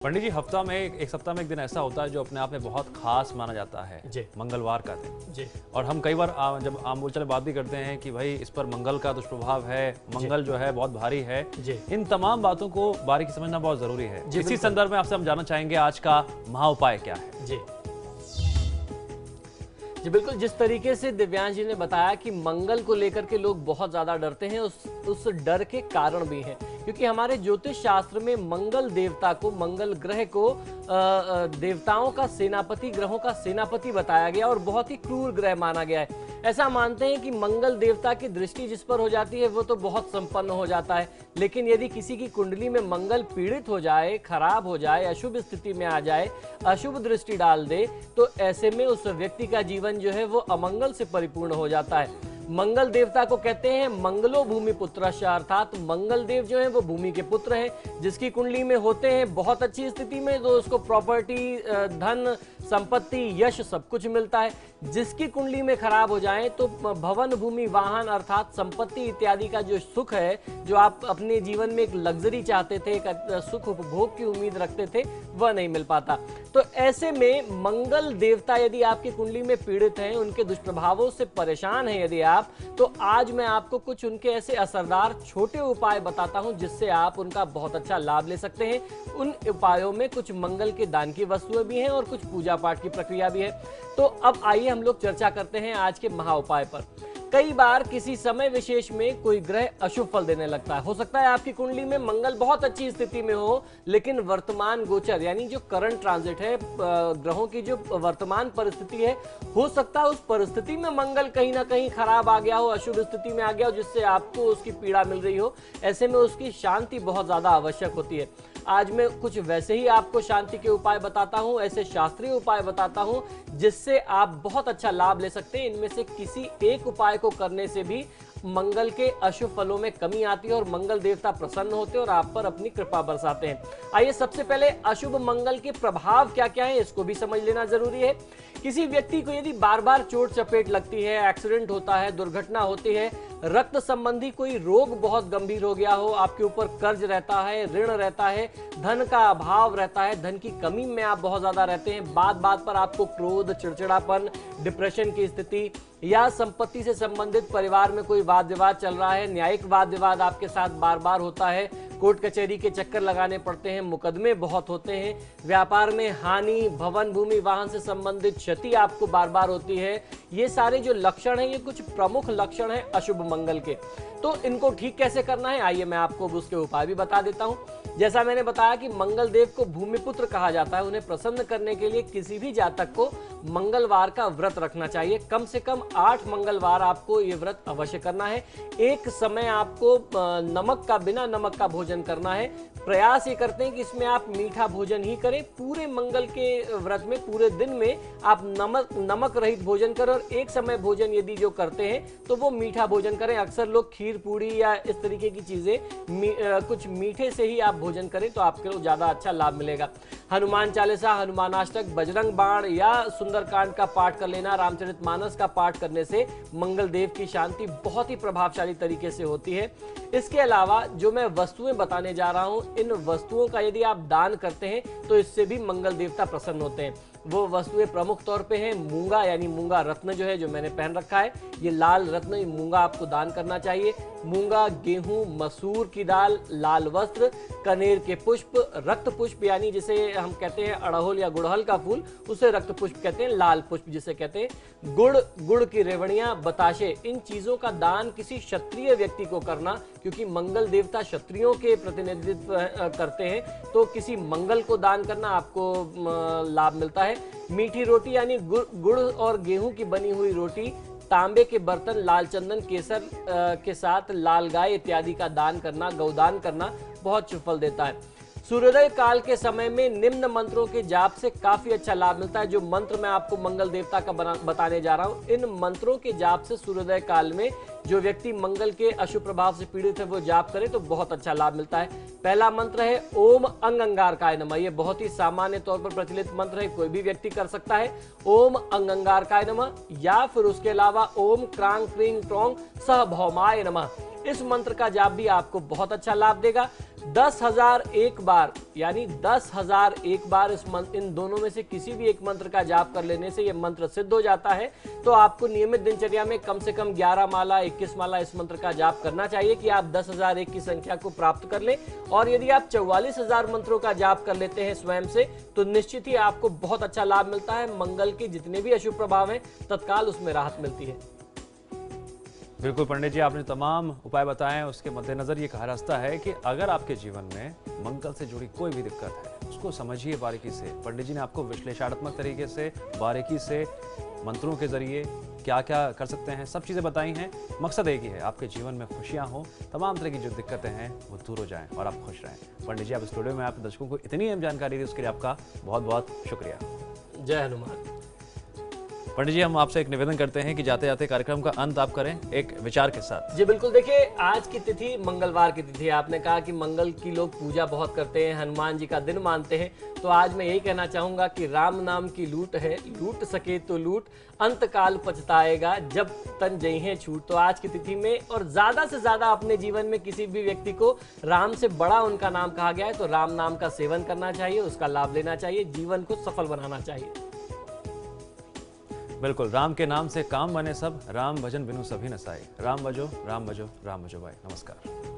पंडित जी, हफ्ता में एक सप्ताह में एक दिन ऐसा होता है जो अपने आप में बहुत खास माना जाता है जी। मंगलवार का दिन। जी। और हम कई बार जब आम बोलचाल में बात भी करते हैं कि भाई इस पर मंगल का दुष्प्रभाव है, मंगल जो है बहुत भारी है। जी। इन तमाम बातों को बारीकी समझना बहुत जरूरी है। जी, इसी संदर्भ में आपसे हम जानना चाहेंगे आज का महाउपाय क्या है। जी जी बिल्कुल, जिस तरीके से दिव्यांश जी ने बताया कि मंगल को लेकर के लोग बहुत ज्यादा डरते हैं, उस डर के कारण भी हैं, क्योंकि हमारे ज्योतिष शास्त्र में मंगल देवता को, मंगल ग्रह को देवताओं का सेनापति, ग्रहों का सेनापति बताया गया और बहुत ही क्रूर ग्रह माना गया है। ऐसा मानते हैं कि मंगल देवता की दृष्टि जिस पर हो जाती है वो तो बहुत संपन्न हो जाता है, लेकिन यदि किसी की कुंडली में मंगल पीड़ित हो जाए, खराब हो जाए, अशुभ स्थिति में आ जाए, अशुभ दृष्टि डाल दे, तो ऐसे में उस व्यक्ति का जीवन जो है वो अमंगल से परिपूर्ण हो जाता है। मंगल देवता को कहते हैं मंगलो भूमि पुत्रश्च, अर्थात मंगल देव जो है वो भूमि के पुत्र हैं। जिसकी कुंडली में होते हैं बहुत अच्छी स्थिति में, तो उसको प्रॉपर्टी, धन, संपत्ति, यश सब कुछ मिलता है। जिसकी कुंडली में खराब हो जाए तो भवन, भूमि, वाहन अर्थात संपत्ति इत्यादि का जो सुख है, जो आप अपने जीवन में एक लग्जरी चाहते थे, एक सुख उपभोग की उम्मीद रखते थे, वह नहीं मिल पाता। तो ऐसे में मंगल देवता यदि आपकी कुंडली में पीड़ित हैं, उनके दुष्प्रभावों से परेशान हैं यदि आप, तो आज मैं आपको कुछ उनके ऐसे असरदार छोटे उपाय बताता हूं जिससे आप उनका बहुत अच्छा लाभ ले सकते हैं। उन उपायों में कुछ मंगल के दान की वस्तुएं भी हैं और कुछ पूजा पाठ की प्रक्रिया भी है। तो अब आइए हम लोग चर्चा करते हैं आज के महा उपाय पर। कई बार किसी समय विशेष में कोई ग्रह अशुभ फल देने लगता है। हो सकता है आपकी कुंडली में मंगल बहुत अच्छी स्थिति में हो, लेकिन वर्तमान गोचर यानी जो करंट ट्रांजिट है, ग्रहों की जो वर्तमान परिस्थिति है, हो सकता है उस परिस्थिति में मंगल कहीं ना कहीं खराब आ गया हो, अशुभ स्थिति में आ गया हो, जिससे आपको उसकी पीड़ा मिल रही हो। ऐसे में उसकी शांति बहुत ज्यादा आवश्यक होती है। आज मैं कुछ वैसे ही आपको शांति के उपाय बताता हूं, ऐसे शास्त्रीय उपाय बताता हूं जिससे आप बहुत अच्छा लाभ ले सकते हैं। इनमें से किसी एक उपाय को करने से भी मंगल के अशुभ फलों में कमी आती है और मंगल देवता प्रसन्न होते हैं और आप पर अपनी कृपा बरसाते हैं। आइए सबसे पहले अशुभ मंगल के प्रभाव क्या क्या है इसको भी समझ लेना जरूरी है। किसी व्यक्ति को यदि बार बार चोट चपेट लगती है, एक्सीडेंट होता है, दुर्घटना होती है, रक्त संबंधी कोई रोग बहुत गंभीर हो गया हो, आपके ऊपर कर्ज रहता है, ऋण रहता है, धन का अभाव रहता है, धन की कमी में आप बहुत ज्यादा रहते हैं, बात बात पर आपको क्रोध, चिड़चिड़ापन, डिप्रेशन की स्थिति, या संपत्ति से संबंधित परिवार में कोई वाद विवाद चल रहा है, न्यायिक वाद विवाद आपके साथ बार बार होता है, कोर्ट कचहरी के चक्कर लगाने पड़ते हैं, मुकदमे बहुत होते हैं, व्यापार में हानि, भवन, भूमि, वाहन से संबंधित क्षति आपको बार बार होती है, ये सारे जो लक्षण हैं, ये कुछ प्रमुख लक्षण हैं अशुभ मंगल के। तो इनको ठीक कैसे करना है, आइए मैं आपको उसके उपाय भी बता देता हूं। जैसा मैंने बताया कि मंगल देव को भूमिपुत्र कहा जाता है, उन्हें प्रसन्न करने के लिए किसी भी जातक को मंगलवार का व्रत रखना चाहिए। कम से कम 8 मंगलवार आपको ये व्रत अवश्य करना है। एक समय आपको बिना नमक का भोजन करना है। प्रयास ये करते हैं कि इसमें आप मीठा भोजन ही करें। पूरे मंगल के व्रत में, पूरे दिन में आप नमक रहित भोजन करें और एक समय भोजन यदि जो करते हैं तो वो मीठा भोजन करें। अक्सर लोग खीर पूड़ी या इस तरीके की चीजें कुछ मीठे से ही आप भोजन करें तो आपको ज्यादा अच्छा लाभ मिलेगा। हनुमान चालीसा, हनुमानाष्टक, बजरंग बाण या सुंदरकांड का पाठ कर लेना, रामचरितमानस का पाठ करने से मंगल देव की शांति बहुत ही प्रभावशाली तरीके से होती है। इसके अलावा जो मैं वस्तुएं बताने जा रहा हूं, इन वस्तुओं का यदि आप दान करते हैं तो इससे भी मंगल देवता प्रसन्न होते हैं। वो वस्तुएं प्रमुख तौर पे हैं मूंगा, यानी मूंगा रत्न जो है, जो मैंने पहन रखा है, ये लाल रत्न, ये मूंगा आपको दान करना चाहिए। मूंगा, गेहूं, मसूर की दाल, लाल वस्त्र, कनेर के पुष्प, रक्त पुष्प यानी जिसे हम कहते हैं अड़हुल या गुड़हल का फूल, उसे रक्त पुष्प कहते हैं, लाल पुष्प जिसे कहते हैं, गुड़ की रेवड़ियां, बताशे, इन चीजों का दान किसी क्षत्रिय व्यक्ति को करना, क्योंकि मंगल देवता क्षत्रियों के प्रतिनिधित्व करते हैं, तो किसी मंगल को दान करना आपको लाभ मिलता है। मीठी रोटी यानी गुड़ और गेहूं की बनी हुई रोटी, तांबे के बर्तन, लाल चंदन, केसर के साथ लाल गाय इत्यादि का दान करना, गौदान करना बहुत शुभ फल देता है। सूर्योदय काल के समय में निम्न मंत्रों के जाप से काफी अच्छा लाभ मिलता है। जो मंत्र मैं आपको मंगल देवता का बताने जा रहा हूं, इन मंत्रों के जाप से सूर्योदय काल में जो व्यक्ति मंगल के अशुभ प्रभाव से पीड़ित है वो जाप करे तो बहुत अच्छा लाभ मिलता है। पहला मंत्र है ओम अंगारकाय नमः। ये बहुत ही सामान्य तौर पर प्रचलित मंत्र है, कोई भी व्यक्ति कर सकता है। ओम अंगारकाय नमः, या फिर उसके अलावा ओम क्रांग क्रीं ट्रौंग सह भौमाय नमः। इस मंत्र का जाप भी आपको बहुत अच्छा लाभ देगा। 10,001 बार, यानी 10,001 बार इन दोनों में से किसी भी एक मंत्र का जाप कर लेने से यह मंत्र सिद्ध हो जाता है। तो आपको नियमित दिनचर्या में कम से कम 11 माला 21 माला इस मंत्र का जाप करना चाहिए कि आप 10,001 की संख्या को प्राप्त कर लें। और यदि आप 44,000 मंत्रों का जाप कर लेते हैं स्वयं से, तो निश्चित ही आपको बहुत अच्छा लाभ मिलता है। मंगल के जितने भी अशुभ प्रभाव हैं तत्काल उसमें राहत मिलती है। बिल्कुल पंडित जी, आपने तमाम उपाय बताए हैं। उसके मद्देनजर ये कहा रास्ता है कि अगर आपके जीवन में मंगल से जुड़ी कोई भी दिक्कत है उसको समझिए बारीकी से। पंडित जी ने आपको विश्लेषणात्मक तरीके से बारीकी से मंत्रों के जरिए क्या क्या कर सकते हैं सब चीज़ें बताई हैं। मकसद एक ही है, आपके जीवन में खुशियाँ हो, तमाम तरह की जो दिक्कतें हैं वो दूर हो जाएं और आप खुश रहें। पंडित जी, आप स्टूडियो में आपके दर्शकों को इतनी अहम जानकारी दी, उसके लिए आपका बहुत बहुत शुक्रिया। जय हनुमान। पंडित जी, हम आपसे एक निवेदन करते हैं कि जाते जाते कार्यक्रम का अंत आप करें एक विचार के साथ। जी बिल्कुल, देखिए आज की तिथि मंगलवार की तिथि है। आपने कहा कि मंगल की लोग पूजा बहुत करते हैं, हनुमान जी का दिन मानते हैं। तो आज मैं यही कहना चाहूंगा कि राम नाम की लूट है, लूट सके तो लूट, अंत काल पछताएगा जब तन जइहें छूट। तो आज की तिथि में और ज्यादा से ज्यादा अपने जीवन में किसी भी व्यक्ति को राम से बड़ा उनका नाम कहा गया है, तो राम नाम का सेवन करना चाहिए, उसका लाभ लेना चाहिए, जीवन को सफल बनाना चाहिए। बिल्कुल, राम के नाम से काम बने सब, राम भजन बिनु सभी नसाए। राम भजो राम भजो राम भजो भाई। नमस्कार।